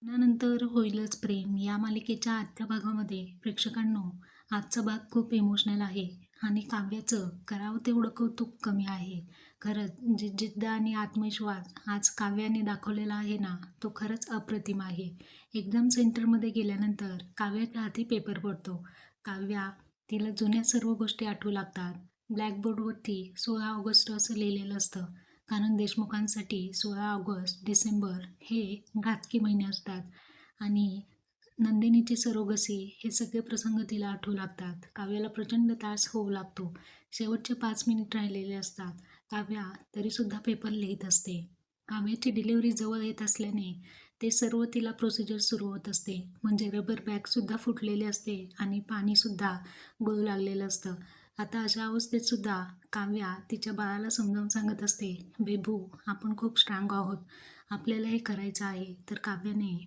लग्नानंतर होईलच प्रेम या मालिकेच्या आजच्या भागामध्ये प्रेक्षकांनो, आजचा भाग खूप इमोशनल आहे आणि काव्याचं करावं तेवढं कौतुक कमी आहे. खरंच जी जिद्द आणि आत्मविश्वास आज काव्याने दाखवलेला आहे ना, तो खरंच अप्रतिम आहे. एकदम सेंटरमध्ये गेल्यानंतर काव्याच्या हाती पेपर पडतो. काव्या तिला जुन्या सर्व गोष्टी आठवू लागतात. ब्लॅकबोर्डवरती 16 ऑगस्ट असं लिहिलेलं असतं. कारण देशमुखांसाठी 16 ऑगस्ट, डिसेंबर हे घातकी महिने असतात आणि नंदिनीची सरोगसी हे सगळे प्रसंग तिला आठवू लागतात. काव्याला प्रचंड त्रास होऊ लागतो. शेवटचे 5 मिनिट राहिलेले असतात. काव्या तरीसुद्धा पेपर लिहीत असते. काव्याची डिलिव्हरी जवळ येत असल्याने ते सर्व तिला प्रोसिजर सुरू होत असते. म्हणजे रबर बॅगसुद्धा फुटलेली असते आणि पाणीसुद्धा गळू लागलेलं असतं. आता अशा अवस्थेत सुद्धा काव्या तिच्या बाळाला समजावून सांगत असते, "बेबू, आपण खूप स्ट्राँग आहोत. आपल्याला हे करायचं आहे." तर काव्याने